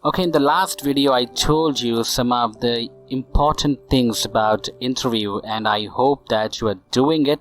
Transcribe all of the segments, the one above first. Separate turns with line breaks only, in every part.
Okay, in the last video I told you some of the important things about interview, and I hope that you are doing it.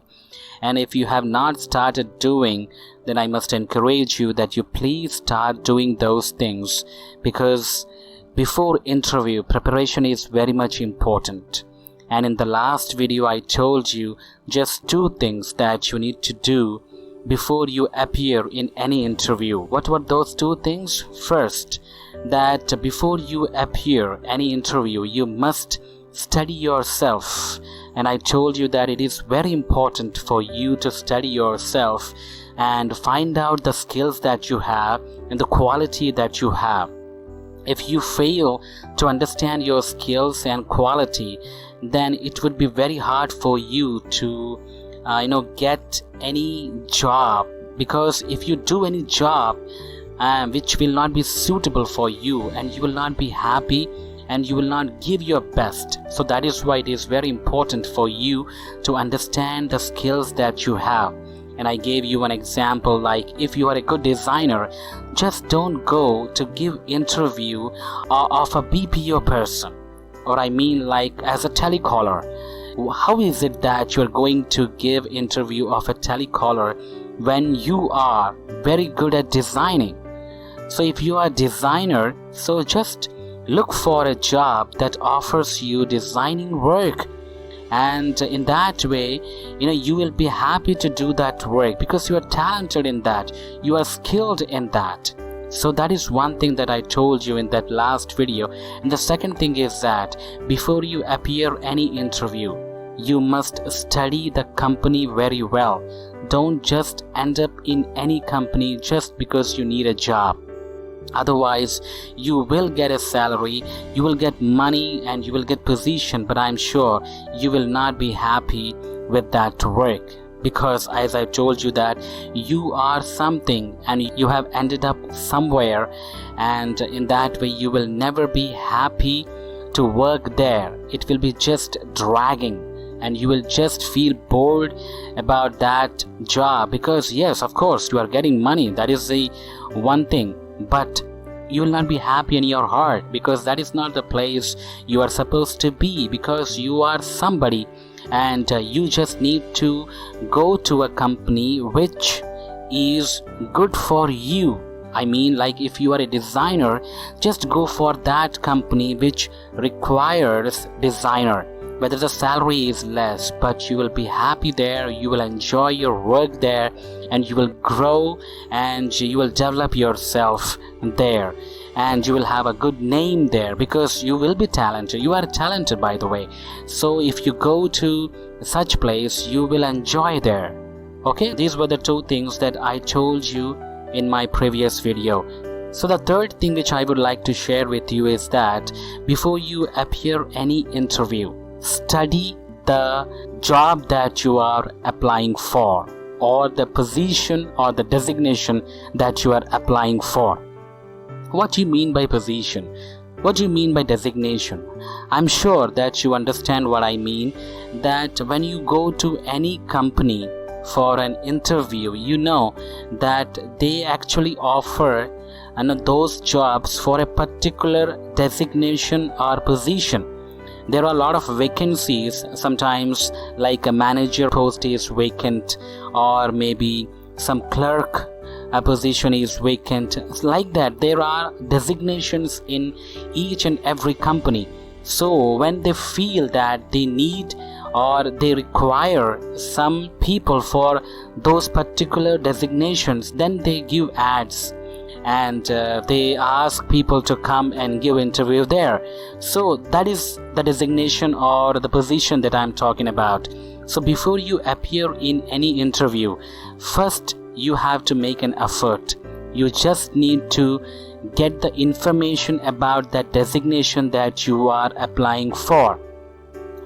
And if you have not started doing, then I must encourage you that you please start doing those things, because before interview preparation is very much important. And in the last video I told you just 2 things that you need to do before you appear in any interview. What were those 2 things? First, that before you appear any interview, you must study yourself. And I told you that it is very important for you to study yourself and find out the skills that you have and the quality that you have. If you fail to understand your skills and quality, then it would be very hard for you to get any job, because if you do any job which will not be suitable for you, and you will not be happy and you will not give your best. So that is why it is very important for you to understand the skills that you have. And I gave you an example, like if you are a good designer, just don't go to give interview of a BPO person, or I mean like as a telecaller. How is it that you're going to give interview of a telecaller when you are very good at designing? So if you are a designer, so just look for a job that offers you designing work, and in that way you will be happy to do that work because you are talented in that, you are skilled in that. So that is one thing that I told you in that last video. And the second thing is that before you appear any interview, you must study the company very well. Don't just end up in any company just because you need a job. Otherwise, you will get a salary, you will get money, and you will get position, but I'm sure you will not be happy with that work. Because as I told you that you are something and you have ended up somewhere, and in that way you will never be happy to work there. It will be just dragging, and you will just feel bored about that job, because yes, of course you are getting money, that is the one thing, but you will not be happy in your heart, because that is not the place you are supposed to be, because you are somebody and you just need to go to a company which is good for you. I mean, like if you are a designer, just go for that company which requires designer. Whether the salary is less, but you will be happy there, you will enjoy your work there, and you will grow and you will develop yourself there, and you will have a good name there because you will be talented. You are talented, by the way. So if you go to such place, you will enjoy there. Okay, these were the 2 things that I told you in my previous video. So the third thing which I would like to share with you is that before you appear any interview, study the job that you are applying for, or the position or the designation that you are applying for. What do you mean by position? What do you mean by designation? I'm sure that you understand what I mean, that when you go to any company for an interview, you know that they actually offer those jobs for a particular designation or position. There are a lot of vacancies, sometimes like a manager post is vacant, or maybe some clerk position is vacant. Like that, there are designations in each and every company. So when they feel that they need or they require some people for those particular designations, then they give ads and they ask people to come and give interview there. So that is the designation or the position that I'm talking about. So before you appear in any interview, first you have to make an effort. You just need to get the information about that designation that you are applying for.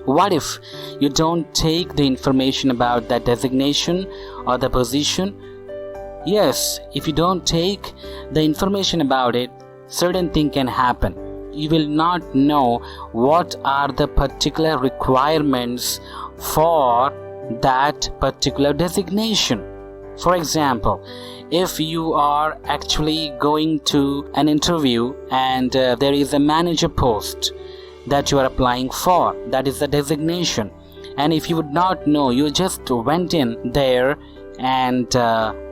What if you don't take the information about that designation or the position? Yes, if you don't take the information about it, certain thing can happen. You will not know what are the particular requirements for that particular designation. For example, if you are actually going to an interview and there is a manager post that you are applying for, that is the designation, and if you would not know, you just went in there and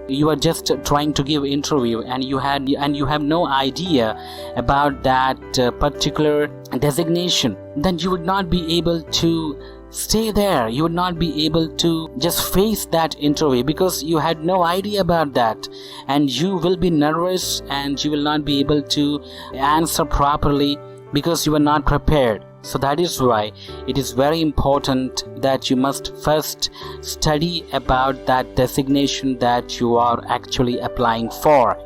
you are just trying to give interview and you have no idea about that particular designation, then you would not be able to stay there. You would not be able to just face that interview because you had no idea about that, and you will be nervous and you will not be able to answer properly because you were not prepared. So that is why it is very important that you must first study about that designation that you are actually applying for.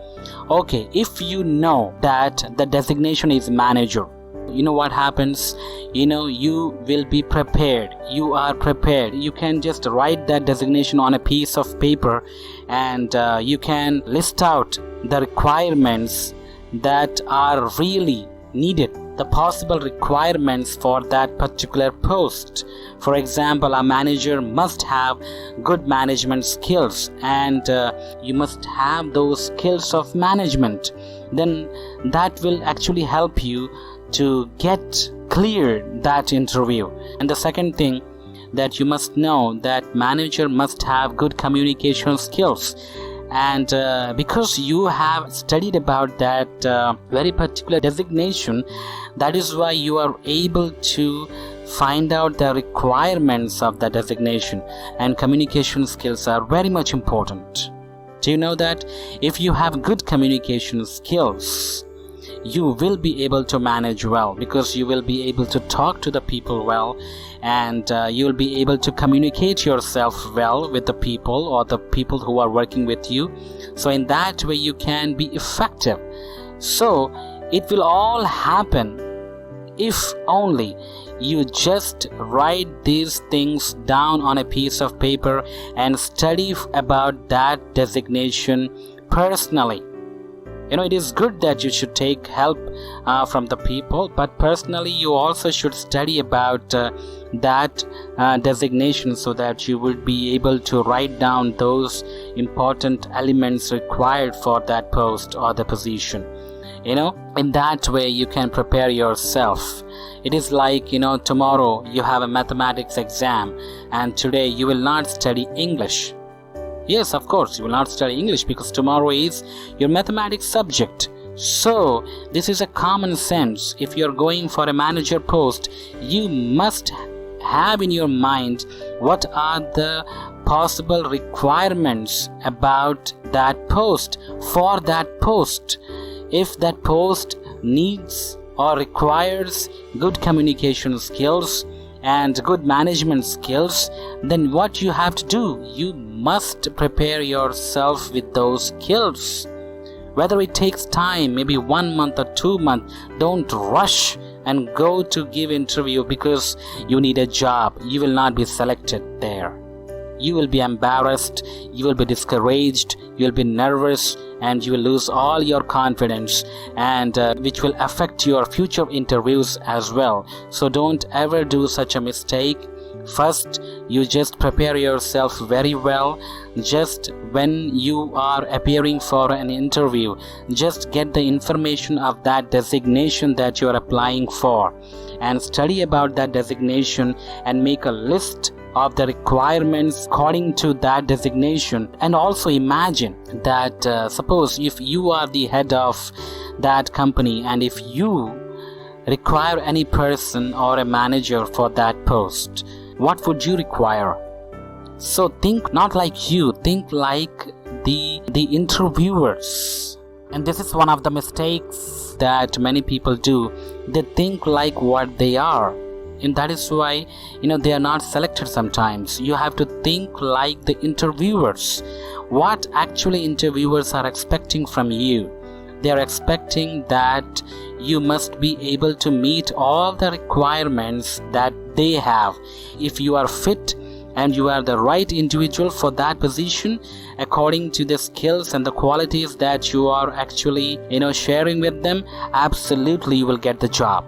Okay, if you know that the designation is manager, you know what happens? You will be prepared. You are prepared. You can just write that designation on a piece of paper and you can list out the requirements that are really needed, the possible requirements for that particular post. For example, a manager must have good management skills, and you must have those skills of management. Then that will actually help you to get cleared that interview. And the second thing that you must know, that manager must have good communication skills. And because you have studied about that very particular designation, that is why you are able to find out the requirements of the designation, and communication skills are very much important. Do you know that if you have good communication skills, you will be able to manage well, because you will be able to talk to the people well, and you will be able to communicate yourself well with the people or the people who are working with you. So in that way you can be effective. So it will all happen if only you just write these things down on a piece of paper and study about that designation personally. It is good that you should take help from the people, but personally you also should study about that designation, so that you will be able to write down those important elements required for that post or the position. In that way you can prepare yourself. It is like, tomorrow you have a mathematics exam, and today you will not study English. Yes, of course, you will not study English because tomorrow is your mathematics subject. So, this is a common sense. If you are going for a manager post, you must have in your mind what are the possible requirements about that post, for that post. If that post needs or requires good communication skills and good management skills, then what you have to do, you must prepare yourself with those skills. Whether it takes time, maybe 1 month or 2 months, don't rush and go to give interview because you need a job. You will not be selected there. You will be embarrassed, you will be discouraged, you will be nervous, and you will lose all your confidence, and which will affect your future interviews as well. So don't ever do such a mistake. First, you just prepare yourself very well. Just when you are appearing for an interview, just get the information of that designation that you are applying for, and study about that designation and make a list of the requirements according to that designation. And also imagine that suppose if you are the head of that company, and if you require any person or a manager for that post, what would you require? So think not like you, think like the interviewers. And this is one of the mistakes that many people do. They think like what they are, and that is why they are not selected sometimes. You have to think like the interviewers. What actually interviewers are expecting from you? They are expecting that you must be able to meet all the requirements that they have. If you are fit and you are the right individual for that position, according to the skills and the qualities that you are actually sharing with them, absolutely you will get the job.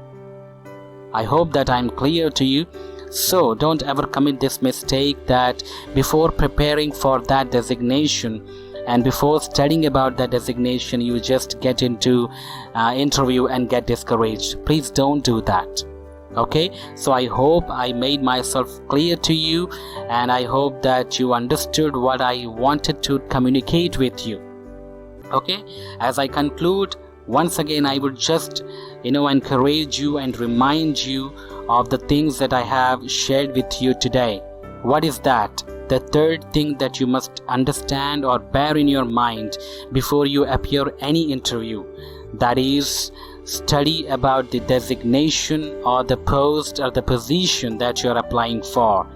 I hope that I'm clear to you. So don't ever commit this mistake that before preparing for that designation and before studying about that designation, you just get into interview and get discouraged. Please don't do that. Okay, so I hope I made myself clear to you, and I hope that you understood what I wanted to communicate with you. Okay, as I conclude, once again I would just encourage you and remind you of the things that I have shared with you today. What is that? The third thing that you must understand or bear in your mind before you appear any interview, that is, study about the designation or the post or the position that you are applying for,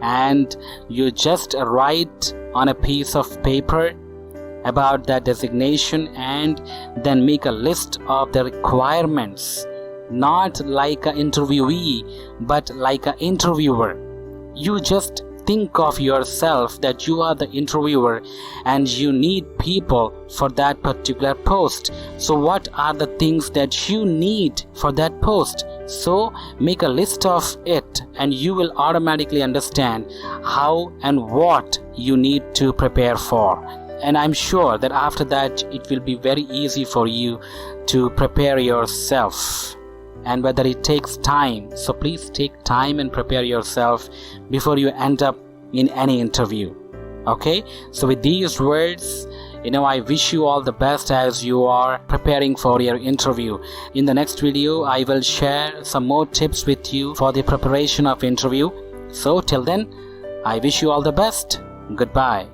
and you just write on a piece of paper about that designation and then make a list of the requirements, not like an interviewee but like an interviewer. You just think of yourself that you are the interviewer and you need people for that particular post. So what are the things that you need for that post? So make a list of it and you will automatically understand how and what you need to prepare for. And I'm sure that after that it will be very easy for you to prepare yourself. And whether it takes time, so please take time and prepare yourself before you end up in any interview. Okay, so with these words, I wish you all the best as you are preparing for your interview. In the next video, I will share some more tips with you for the preparation of interview. So till then, I wish you all the best. Goodbye.